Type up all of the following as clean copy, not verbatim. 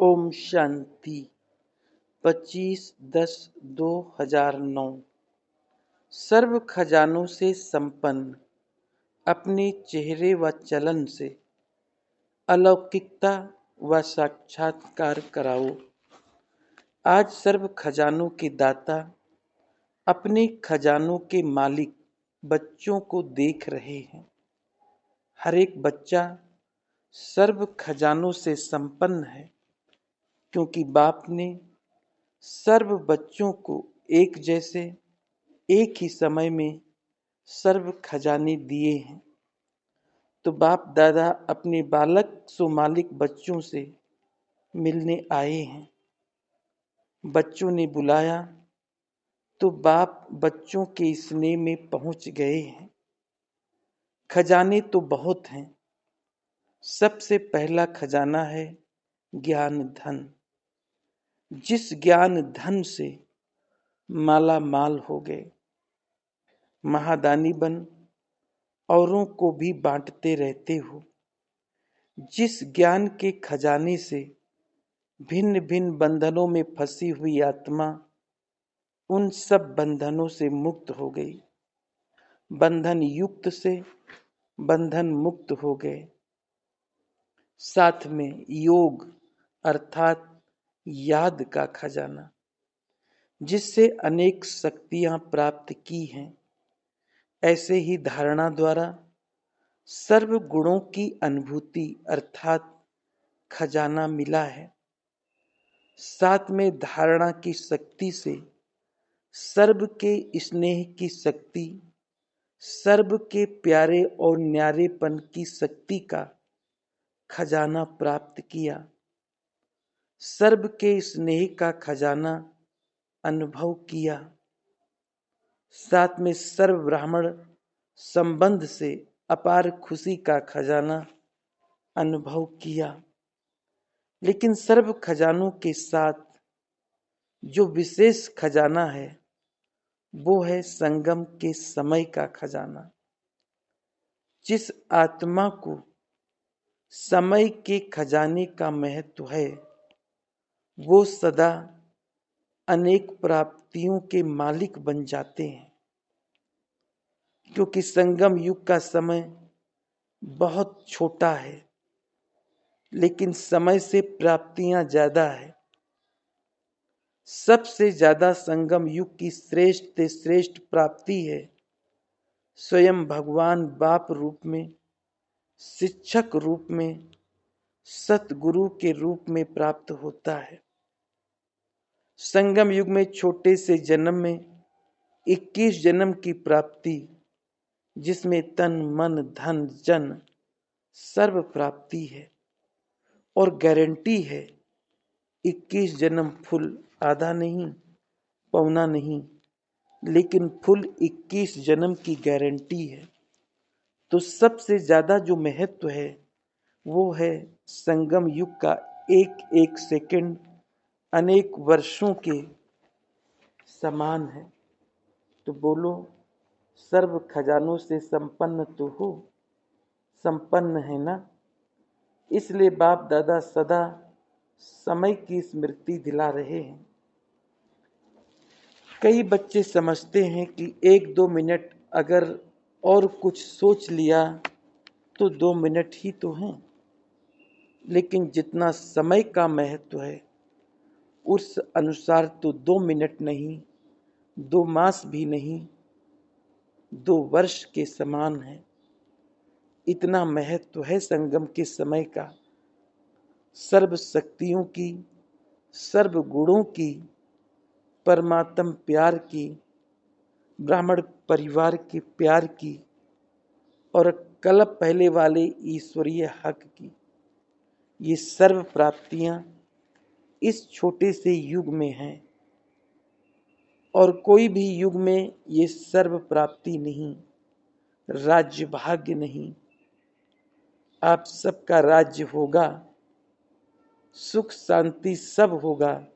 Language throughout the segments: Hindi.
ओम शांति 25/10/2009। सर्व खजानों से संपन्न अपने चेहरे व चलन से अलौकिकता व साक्षात्कार कराओ। आज सर्व खजानों के दाता अपने खजानों के मालिक बच्चों को देख रहे हैं। हर एक बच्चा सर्व खजानों से संपन्न है, क्योंकि बाप ने सर्व बच्चों को एक जैसे एक ही समय में सर्व खजाने दिए हैं। तो बाप दादा अपने बालक सुमालिक बच्चों से मिलने आए हैं। बच्चों ने बुलाया तो बाप बच्चों के स्नेह में पहुंच गए हैं। खजाने तो बहुत हैं। सबसे पहला खजाना है ज्ञान धन। जिस ज्ञान धन से माला माल हो गए, महादानी बन औरों को भी बांटते रहते हो। जिस ज्ञान के खजाने से भिन्न भिन्न बंधनों में फंसी हुई आत्मा उन सब बंधनों से मुक्त हो गई, बंधन युक्त से बंधन मुक्त हो गए। साथ में योग अर्थात याद का खजाना, जिससे अनेक शक्तियां प्राप्त की हैं। ऐसे ही धारणा द्वारा सर्व गुणों की अनुभूति अर्थात खजाना मिला है। साथ में धारणा की शक्ति से सर्व के स्नेह की शक्ति, सर्व के प्यारे और न्यारेपन की शक्ति का खजाना प्राप्त किया। सर्व के स्नेह का खजाना अनुभव किया। साथ में सर्व ब्राह्मण संबंध से अपार खुशी का खजाना अनुभव किया। लेकिन सर्व खजानों के साथ जो विशेष खजाना है वो है संगम के समय का खजाना। जिस आत्मा को समय के खजाने का महत्व है, वो सदा अनेक प्राप्तियों के मालिक बन जाते हैं। क्योंकि संगम युग का समय बहुत छोटा है, लेकिन समय से प्राप्तियां ज्यादा है। सबसे ज्यादा संगम युग की श्रेष्ठ से श्रेष्ठ प्राप्ति है स्वयं भगवान बाप रूप में, शिक्षक रूप में, सतगुरु के रूप में प्राप्त होता है। संगम युग में छोटे से जन्म में 21 जन्म की प्राप्ति, जिसमें तन मन धन जन सर्व प्राप्ति है और गारंटी है 21 जन्म फुल, आधा नहीं पौना नहीं, लेकिन फुल 21 जन्म की गारंटी है। तो सबसे ज्यादा जो महत्व है वो है संगम युग का एक एक सेकंड अनेक वर्षों के समान है। तो बोलो, सर्व खजानों से संपन्न तो हो, संपन्न है ना। इसलिए बाप दादा सदा समय की स्मृति दिला रहे हैं। कई बच्चे समझते हैं कि 1-2 मिनट अगर और कुछ सोच लिया तो 2 मिनट ही तो हैं। लेकिन जितना समय का महत्व है उस अनुसार तो 2 मिनट नहीं, 2 मास भी नहीं, 2 वर्ष के समान है। इतना महत्व है संगम के समय का। सर्व शक्तियों की, सर्व गुणों की, परमात्म प्यार की, ब्राह्मण परिवार के प्यार की और कल्प पहले वाले ईश्वरीय हक की। ये सर्व प्राप्तियां इस छोटे से युग में हैं और कोई भी युग में ये सर्व प्राप्ति नहीं, राज्य भाग्य नहीं। आप सबका राज्य होगा, सुख शांति सब होगा,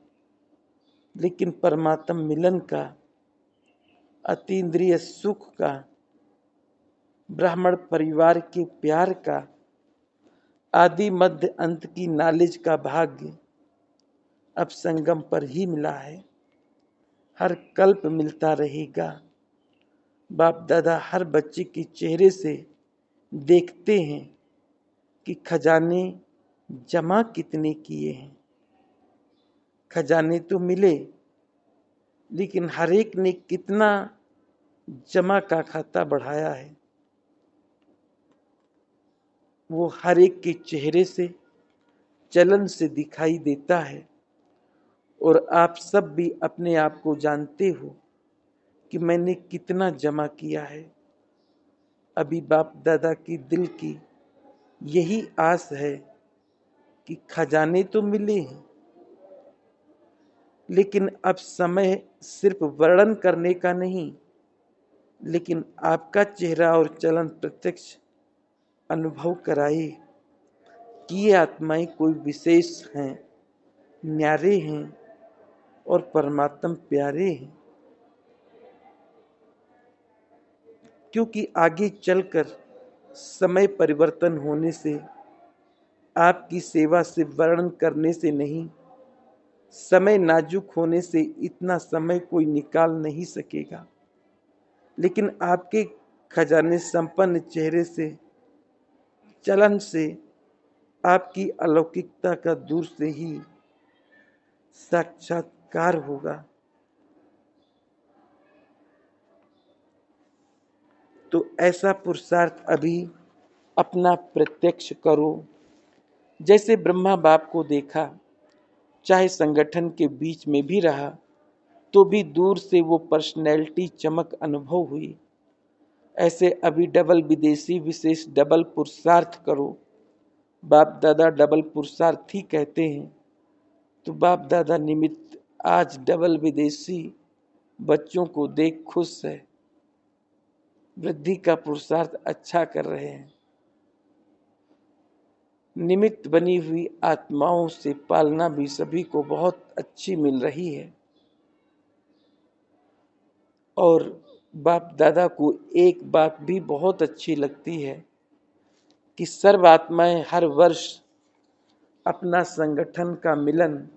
लेकिन परमात्म मिलन का, अतीन्द्रिय सुख का, ब्राह्मण परिवार के प्यार का, आदि मध्य अंत की नॉलेज का भाग्य अब संगम पर ही मिला है, हर कल्प मिलता रहेगा। बाप दादा हर बच्चे के चेहरे से देखते हैं कि खजाने जमा कितने किए हैं। खजाने तो मिले, लेकिन हर एक ने कितना जमा का खाता बढ़ाया है, वो हर एक के चेहरे से, चलन से दिखाई देता है। और आप सब भी अपने आप को जानते हो कि मैंने कितना जमा किया है। अभी बाप दादा की दिल की यही आस है कि खजाने तो मिले हैं, लेकिन अब समय सिर्फ वर्णन करने का नहीं, लेकिन आपका चेहरा और चलन प्रत्यक्ष अनुभव कराए कि ये आत्माएं कोई विशेष हैं, न्यारे हैं और परमात्मा प्यारे हैं। क्योंकि आगे चलकर समय परिवर्तन होने से, आपकी सेवा से वर्णन करने से नहीं, समय नाजुक होने से इतना समय कोई निकाल नहीं सकेगा। लेकिन आपके खजाने संपन्न चेहरे से, चलन से, आपकी अलौकिकता का दूर से ही साक्षात्कार होगा। तो ऐसा पुरुषार्थ अभी अपना प्रत्यक्ष करो। जैसे ब्रह्मा बाप को देखा, चाहे संगठन के बीच में भी रहा, तो भी दूर से वो पर्सनैलिटी चमक अनुभव हुई। ऐसे अभी डबल विदेशी विशेष डबल पुरुषार्थ करो। बाप दादा डबल पुरुषार्थ ही कहते हैं, तो बाप दादा निमित्त आज डबल विदेशी बच्चों को देख खुश है, वृद्धि का पुरुषार्थ अच्छा कर रहे हैं। निमित्त बनी हुई आत्माओं से पालना भी सभी को बहुत अच्छी मिल रही है। और बाप दादा को एक बात भी बहुत अच्छी लगती है कि सर्व आत्माएं हर वर्ष अपना संगठन का मिलन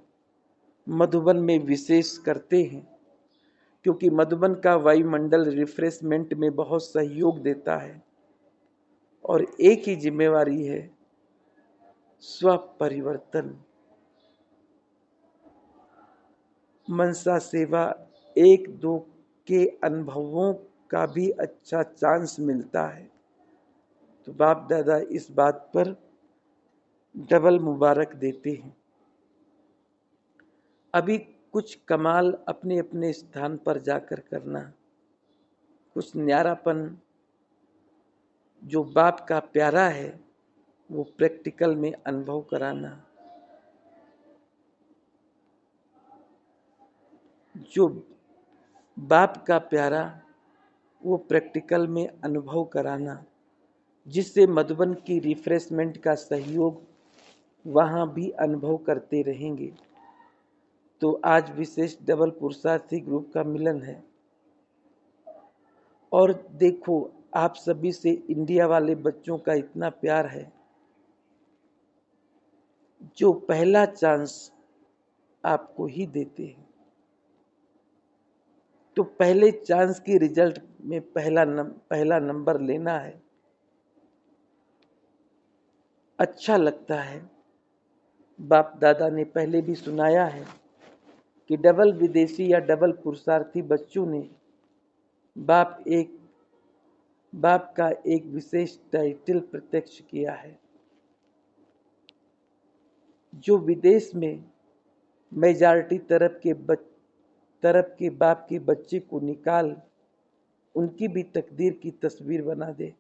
मधुबन में विशेष करते हैं, क्योंकि मधुबन का वायुमंडल रिफ्रेशमेंट में बहुत सहयोग देता है। और एक ही जिम्मेवारी है, स्व परिवर्तन। मनसा सेवा एक दो के अनुभवों का भी अच्छा चांस मिलता है। तो बाप दादा इस बात पर डबल मुबारक देते हैं। अभी कुछ कमाल अपने अपने स्थान पर जाकर करना, कुछ न्यारापन जो बाप का प्यारा है वो प्रैक्टिकल में अनुभव कराना, जो बाप का प्यारा वो प्रैक्टिकल में अनुभव कराना, जिससे मधुबन की रिफ्रेशमेंट का सहयोग वहाँ भी अनुभव करते रहेंगे। तो आज विशेष डबल पुरुषार्थी ग्रुप का मिलन है। और देखो, आप सभी से इंडिया वाले बच्चों का इतना प्यार है, जो पहला चांस आपको ही देते हैं। तो पहले चांस की रिजल्ट में पहला नंबर लेना है। अच्छा लगता है। बाप दादा ने पहले भी सुनाया है कि डबल विदेशी या डबल पुरुषार्थी बच्चों ने बाप का एक विशेष टाइटल प्रत्यक्ष किया है, जो विदेश में मेजॉरिटी तरफ के बाप के बच्चे को निकाल उनकी भी तकदीर की तस्वीर बना दे।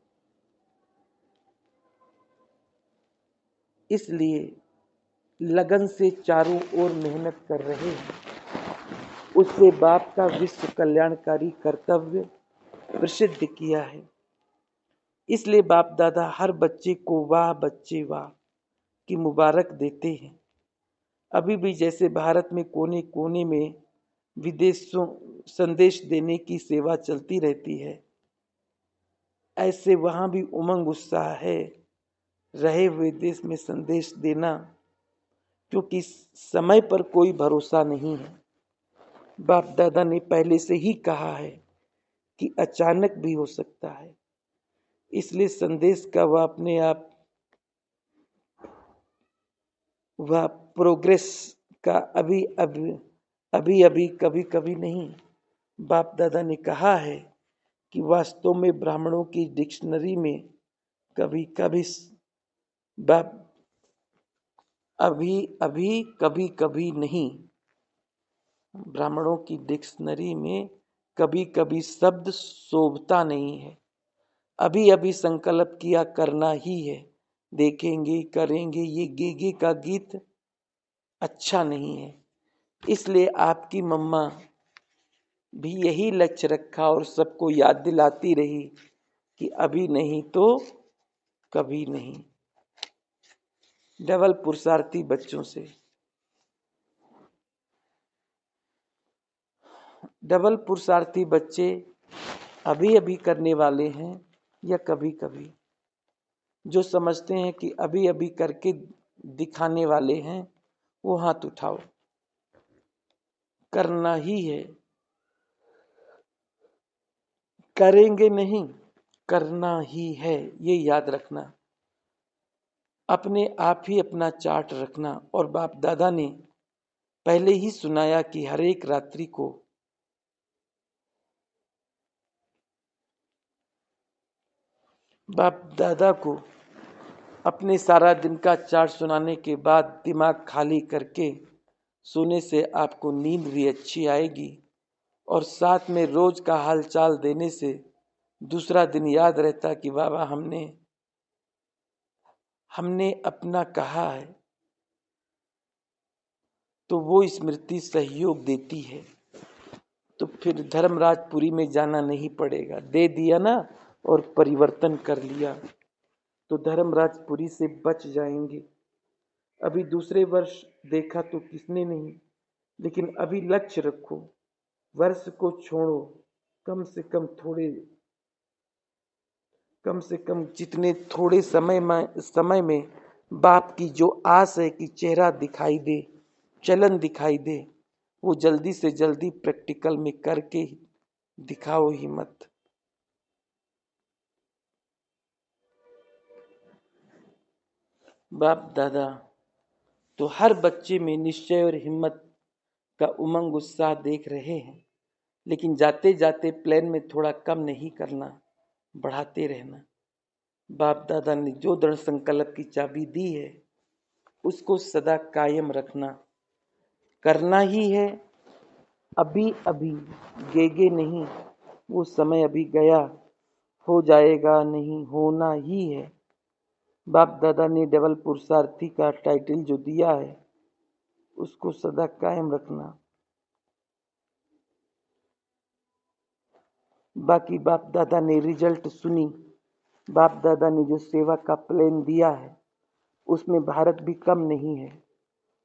इसलिए लगन से चारों ओर मेहनत कर रहे हैं। उससे बाप का विश्व कल्याणकारी कर्तव्य प्रसिद्ध किया है। इसलिए बाप दादा हर बच्चे को वाह बच्चे वाह की मुबारक देते हैं। अभी भी जैसे भारत में कोने कोने में विदेशों संदेश देने की सेवा चलती रहती है, ऐसे वहाँ भी उमंग उत्साह है रहे हुए देश में संदेश देना, क्योंकि समय पर कोई भरोसा नहीं है। बाप दादा ने पहले से ही कहा है कि अचानक भी हो सकता है, इसलिए संदेश का वह प्रोग्रेस का अभी अभी कभी कभी नहीं। बाप दादा ने कहा है कि वास्तव में ब्राह्मणों की डिक्शनरी में कभी कभी बाप अभी कभी कभी नहीं, ब्राह्मणों की डिक्शनरी में कभी कभी शब्द शोभता नहीं है। अभी अभी संकल्प किया करना ही है, देखेंगे करेंगे, ये गेगे का गीत अच्छा नहीं है। इसलिए आपकी मम्मा भी यही लक्ष्य रखा और सबको याद दिलाती रही कि अभी नहीं तो कभी नहीं। डबल पुरुषार्थी बच्चों से, डबल पुरुषार्थी बच्चे अभी अभी करने वाले हैं या कभी कभी? जो समझते हैं कि अभी अभी करके दिखाने वाले हैं वो हाथ उठाओ। करना ही है, करेंगे नहीं, करना ही है, ये याद रखना। अपने आप ही अपना चार्ट रखना। और बाप दादा ने पहले ही सुनाया कि हर एक रात्रि को बाप दादा को अपने सारा दिन का चार्ट सुनाने के बाद दिमाग खाली करके सोने से आपको नींद भी अच्छी आएगी और साथ में रोज का हालचाल देने से दूसरा दिन याद रहता कि बाबा हमने अपना कहा है, तो वो स्मृति सहयोग देती है। तो फिर धर्मराजपुरी में जाना नहीं पड़ेगा, दे दिया ना और परिवर्तन कर लिया तो धर्मराजपुरी से बच जाएंगे। अभी दूसरे वर्ष देखा तो किसने नहीं, लेकिन अभी लक्ष्य रखो, वर्ष को छोड़ो, कम से कम जितने थोड़े समय में बाप की जो आस है कि चेहरा दिखाई दे, चलन दिखाई दे, वो जल्दी से जल्दी प्रैक्टिकल में करके दिखाओ ही मत। बाप दादा तो हर बच्चे में निश्चय और हिम्मत का उमंग उत्साह देख रहे हैं, लेकिन जाते जाते प्लान में थोड़ा कम नहीं करना, बढ़ाते रहना। बाप दादा ने जो दृढ़ संकल्प की चाबी दी है उसको सदा कायम रखना। करना ही है, अभी अभी, गेगे नहीं, वो समय अभी गया, हो जाएगा नहीं, होना ही है। बाप दादा ने डबल पुरुषार्थी का टाइटल जो दिया है उसको सदा कायम रखना। बाकी बाप दादा ने रिजल्ट सुनी। बाप दादा ने जो सेवा का प्लान दिया है उसमें भारत भी कम नहीं है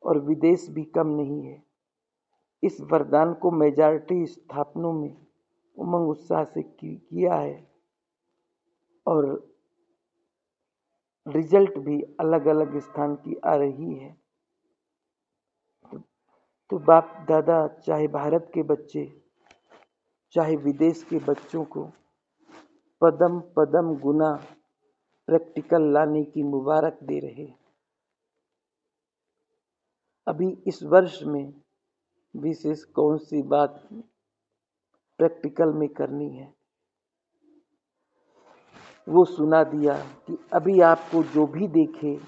और विदेश भी कम नहीं है। इस वरदान को मेजॉरिटी स्थापनों में उमंग उत्साह से किया है और रिजल्ट भी अलग अलग स्थान की आ रही है। तो बाप दादा चाहे भारत के बच्चे चाहे विदेश के बच्चों को पदम पदम गुना प्रैक्टिकल लाने की मुबारक दे रहे। अभी इस वर्ष में विशेष कौन सी बात प्रैक्टिकल में करनी है वो सुना दिया कि अभी आपको जो भी देखे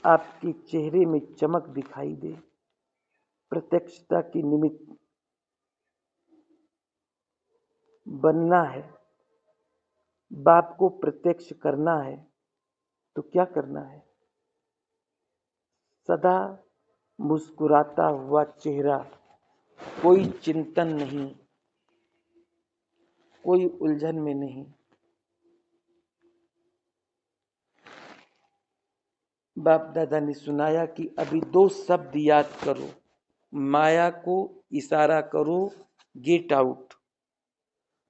आपके चेहरे में चमक दिखाई दे, प्रत्यक्षता की निमित्त बनना है। बाप को प्रत्यक्ष करना है तो क्या करना है? सदा मुस्कुराता हुआ चेहरा, कोई चिंतन नहीं, कोई उलझन में नहीं। बाप दादा ने सुनाया कि अभी 2 शब्द याद करो, माया को इशारा करो गेट आउट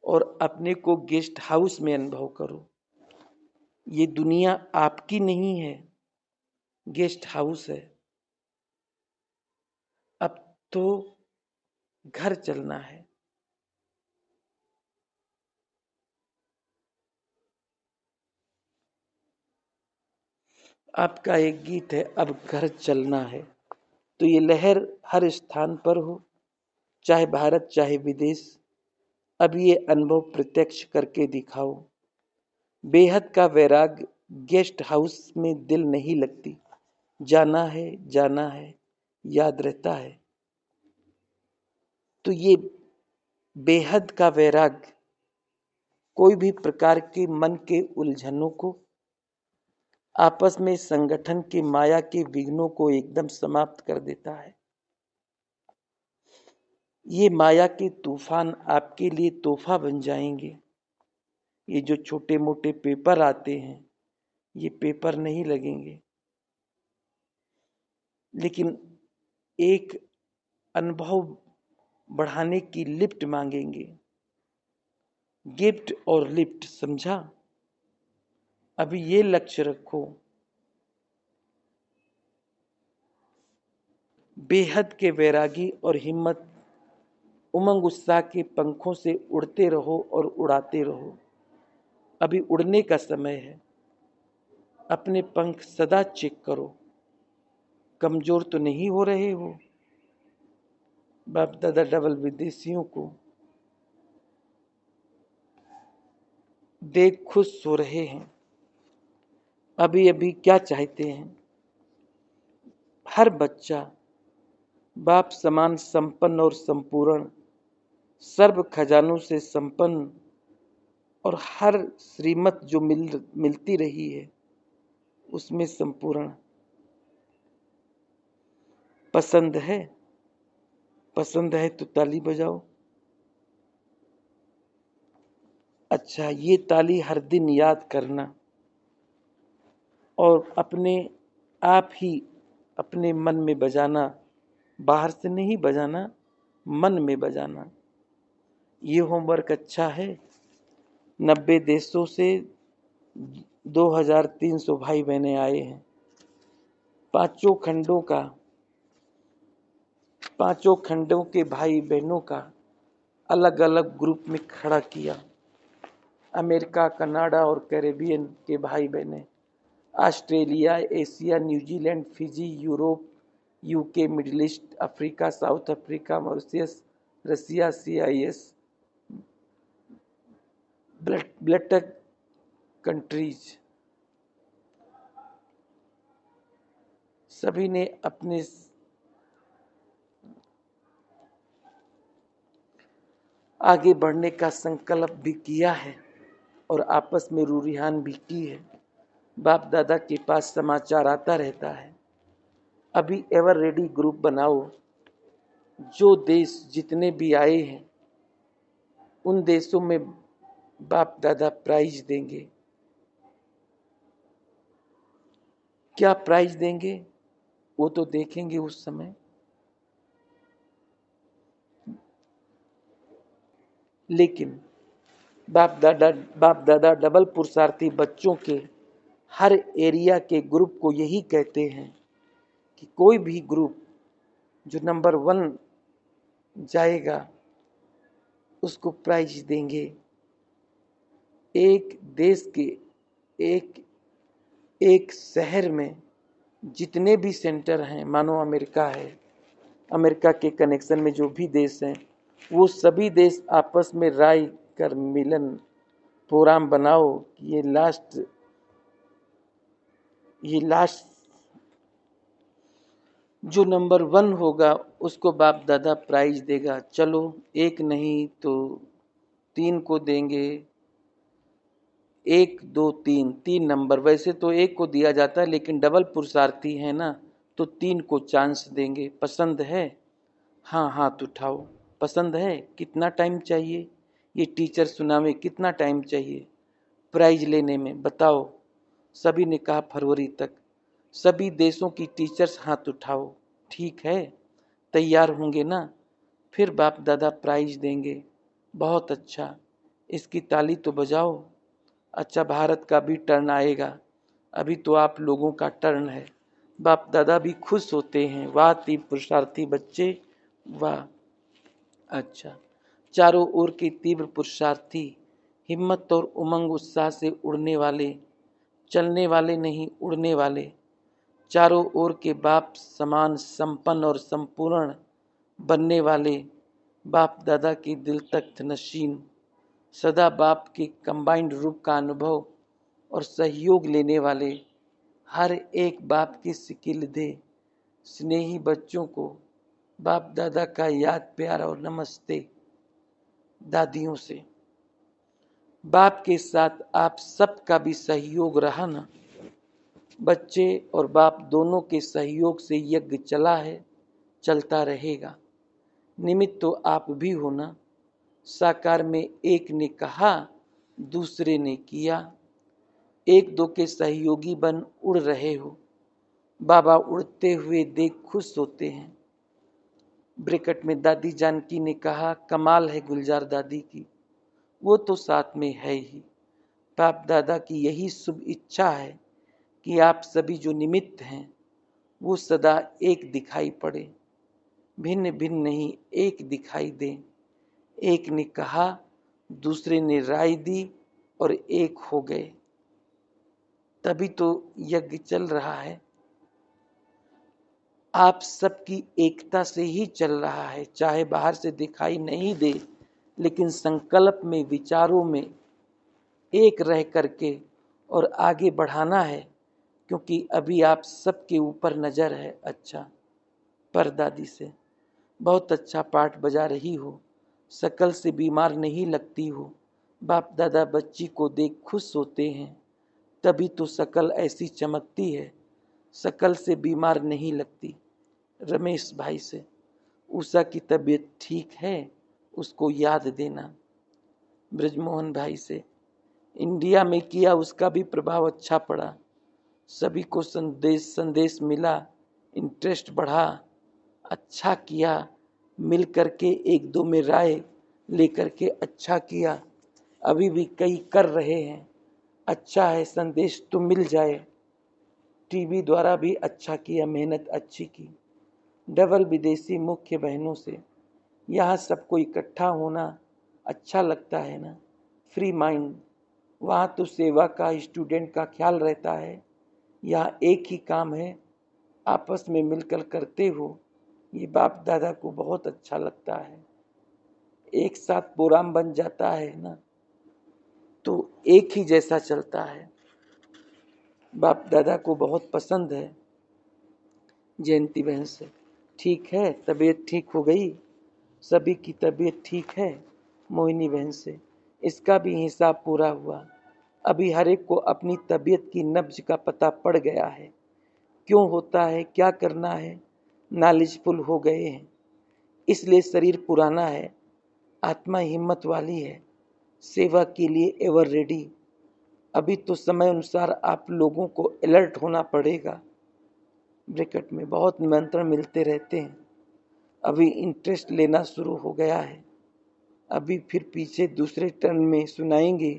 और अपने को गेस्ट हाउस में अनुभव करो। ये दुनिया आपकी नहीं है, गेस्ट हाउस है। अब तो घर चलना है। आपका एक गीत है, अब घर चलना है। तो ये लहर हर स्थान पर हो, चाहे भारत चाहे विदेश, अब ये अनुभव प्रत्यक्ष करके दिखाओ। बेहद का वैराग, गेस्ट हाउस में दिल नहीं लगती, जाना है, याद रहता है। तो ये बेहद का वैराग कोई भी प्रकार के मन के उलझनों को, आपस में संगठन की माया के विघ्नों को एकदम समाप्त कर देता है। ये माया के तूफान आपके लिए तोहफा बन जाएंगे। ये जो छोटे मोटे पेपर आते हैं, ये पेपर नहीं लगेंगे, लेकिन एक अनुभव बढ़ाने की लिफ्ट मांगेंगे। गिफ्ट और लिफ्ट, समझा? अभी ये लक्ष्य रखो, बेहद के वैरागी और हिम्मत, उमंग उत्साह के पंखों से उड़ते रहो और उड़ाते रहो। अभी उड़ने का समय है। अपने पंख सदा चेक करो, कमजोर तो नहीं हो रहे हो। बाप दादा डबल विदेशियों को देख खुश हो रहे हैं। अभी अभी क्या चाहते हैं? हर बच्चा बाप समान संपन्न और संपूर्ण, सर्व खजानों से संपन्न, और हर श्रीमत जो मिलती रही है उसमें संपूर्ण। पसंद है? पसंद है तो ताली बजाओ। अच्छा, ये ताली हर दिन याद करना और अपने आप ही अपने मन में बजाना, बाहर से नहीं बजाना, मन में बजाना। ये होमवर्क अच्छा है। 90 देशों से 2300 भाई बहनें आए हैं। पांचों खंडों के भाई बहनों का अलग अलग ग्रुप में खड़ा किया। अमेरिका, कनाडा और कैरेबियन के भाई बहनें, Australia, Asia, New Zealand, Fiji, Europe, UK, middle east, Africa, south Africa, Mauritius, Russia, CIS, black countries, सभी ने अपने आगे बढ़ने का संकल्प भी किया है और आपस में रूरिहान भी की है। बाप दादा के पास समाचार आता रहता है। अभी एवर रेडी ग्रुप बनाओ। जो देश जितने भी आए हैं उन देशों में बाप दादा प्राइज देंगे। क्या प्राइज देंगे वो तो देखेंगे उस समय। लेकिन बाप दादा डबल पुरुषार्थी बच्चों के हर एरिया के ग्रुप को यही कहते हैं कि कोई भी ग्रुप जो नंबर 1 जाएगा उसको प्राइज देंगे। एक देश के एक एक शहर में जितने भी सेंटर हैं, मानो अमेरिका है, अमेरिका के कनेक्शन में जो भी देश हैं, वो सभी देश आपस में राय कर मिलन प्रोग्राम बनाओ कि ये लास्ट जो नंबर 1 होगा उसको बाप दादा प्राइज देगा। चलो, एक नहीं तो 3 को देंगे। 1 2 3, 3 नंबर। वैसे तो 1 को दिया जाता है, लेकिन डबल पुरुषार्थी है ना, तो 3 को चांस देंगे। पसंद है? हाँ, हाथ उठाओ। पसंद है? कितना टाइम चाहिए? ये टीचर सुनावे, कितना टाइम चाहिए प्राइज लेने में, बताओ। सभी ने कहा फरवरी तक। सभी देशों की टीचर्स हाथ उठाओ। ठीक है, तैयार होंगे ना? फिर बाप दादा प्राइज देंगे। बहुत अच्छा, इसकी ताली तो बजाओ। अच्छा, भारत का भी टर्न आएगा। अभी तो आप लोगों का टर्न है। बाप दादा भी खुश होते हैं। वाह तीव्र पुरुषार्थी बच्चे, वाह। अच्छा, चारों ओर के तीव्र पुरुषार्थी, हिम्मत और उमंग उत्साह से उड़ने वाले, चलने वाले नहीं उड़ने वाले, चारों ओर के बाप समान संपन्न और संपूर्ण बनने वाले, बाप दादा की दिल तक नशीन, सदा बाप के कंबाइंड रूप का अनुभव और सहयोग लेने वाले, हर एक बाप की सिकिल दे स्नेही बच्चों को बाप दादा का याद प्यार और नमस्ते। दादियों से, बाप के साथ आप सबका भी सहयोग रहा ना। बच्चे और बाप दोनों के सहयोग से यज्ञ चला है, चलता रहेगा। निमित्त तो आप भी हो ना। साकार में एक ने कहा, दूसरे ने किया, एक दो के सहयोगी बन उड़ रहे हो। बाबा उड़ते हुए देख खुश होते हैं। ब्रैकेट में दादी जानकी ने कहा, कमाल है गुलजार दादी की, वो तो साथ में है ही। बाप दादा की यही शुभ इच्छा है कि आप सभी जो निमित्त हैं वो सदा एक दिखाई पड़े, भिन्न भिन्न नहीं एक दिखाई दे। एक ने कहा, दूसरे ने राय दी और एक हो गए, तभी तो यज्ञ चल रहा है। आप सबकी एकता से ही चल रहा है, चाहे बाहर से दिखाई नहीं दे, लेकिन संकल्प में विचारों में एक रह करके और आगे बढ़ाना है, क्योंकि अभी आप सबके ऊपर नजर है। अच्छा, परदादी से, बहुत अच्छा पाठ बजा रही हो, शकल से बीमार नहीं लगती हो। बाप दादा बच्ची को देख खुश होते हैं, तभी तो शकल ऐसी चमकती है, शकल से बीमार नहीं लगती। रमेश भाई से, उषा की तबीयत ठीक है, उसको याद देना। ब्रजमोहन भाई से, इंडिया में किया उसका भी प्रभाव अच्छा पड़ा, सभी को संदेश मिला, इंटरेस्ट बढ़ा, अच्छा किया, मिल करके एक दो में राय लेकर के अच्छा किया, अभी भी कई कर रहे हैं। अच्छा है, संदेश तो मिल जाए। टीवी द्वारा भी अच्छा किया, मेहनत अच्छी की। डबल विदेशी मुख्य बहनों से, यहाँ सबको इकट्ठा होना अच्छा लगता है ना, फ्री माइंड। वहाँ तो सेवा का, स्टूडेंट का ख्याल रहता है, यहाँ एक ही काम है, आपस में मिलकर करते हो, ये बाप दादा को बहुत अच्छा लगता है। एक साथ प्रोग्राम बन जाता है ना, तो एक ही जैसा चलता है, बाप दादा को बहुत पसंद है। जयंती बहन से, ठीक है, तबीयत ठीक हो गई, सभी की तबीयत ठीक है। मोहिनी बहन से, इसका भी हिसाब पूरा हुआ, अभी हर एक को अपनी तबीयत की नब्ज का पता पड़ गया है, क्यों होता है, क्या करना है, नॉलेजफुल हो गए हैं। इसलिए शरीर पुराना है, आत्मा हिम्मत वाली है, सेवा के लिए एवर रेडी। अभी तो समय अनुसार आप लोगों को अलर्ट होना पड़ेगा। ब्रैकेट में, बहुत निमंत्रण मिलते रहते हैं, अभी इंटरेस्ट लेना शुरू हो गया है। अभी फिर पीछे दूसरे टर्न में सुनाएंगे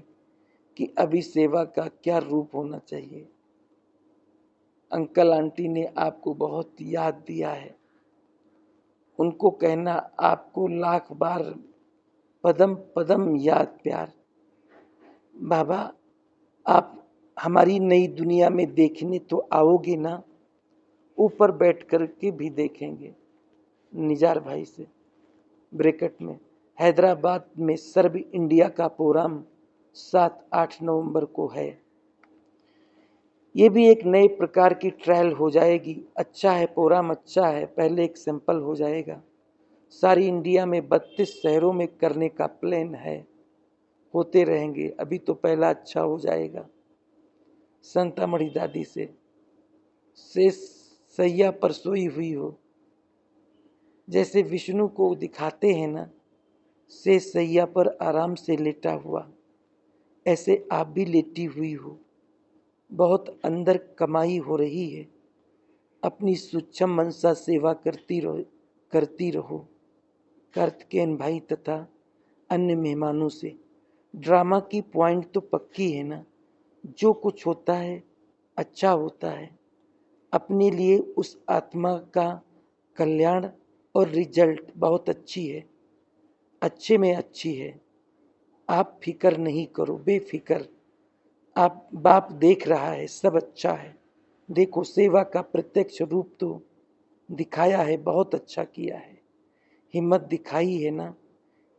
कि अभी सेवा का क्या रूप होना चाहिए। अंकल आंटी ने आपको बहुत याद दिया है, उनको कहना आपको लाख बार पदम पदम याद प्यार। बाबा, आप हमारी नई दुनिया में देखने तो आओगे ना, ऊपर बैठ कर के भी देखेंगे। निजार भाई से, ब्रैकेट में, हैदराबाद में सर्व इंडिया का प्रोग्राम 7-8 नवंबर को है। ये भी एक नए प्रकार की ट्रायल हो जाएगी। अच्छा है, प्रोग्राम अच्छा है, पहले एक सैंपल हो जाएगा। सारी इंडिया में 32 शहरों में करने का प्लान है, होते रहेंगे, अभी तो पहला अच्छा हो जाएगा। संतामढ़ी दादी से सैया पर सोई हुई हो, जैसे विष्णु को दिखाते हैं ना, से सैया पर आराम से लेटा हुआ, ऐसे आप भी लेटी हुई हो, बहुत अंदर कमाई हो रही है, अपनी सूक्ष्म मनसा सेवा करती रहो। कार्तिकेयन भाई तथा अन्य मेहमानों से, ड्रामा की पॉइंट तो पक्की है ना, जो कुछ होता है अच्छा होता है, अपने लिए उस आत्मा का कल्याण और रिजल्ट बहुत अच्छी है, अच्छे में अच्छी है। आप फिक्र नहीं करो, बेफिक्र। आप बाप देख रहा है, सब अच्छा है। देखो सेवा का प्रत्यक्ष रूप तो दिखाया है, बहुत अच्छा किया है। हिम्मत दिखाई है ना,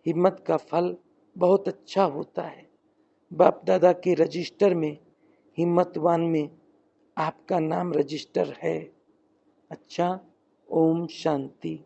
हिम्मत का फल बहुत अच्छा होता है। बाप दादा के रजिस्टर में, हिम्मतवान में आपका नाम रजिस्टर है। अच्छा, ओम शांति।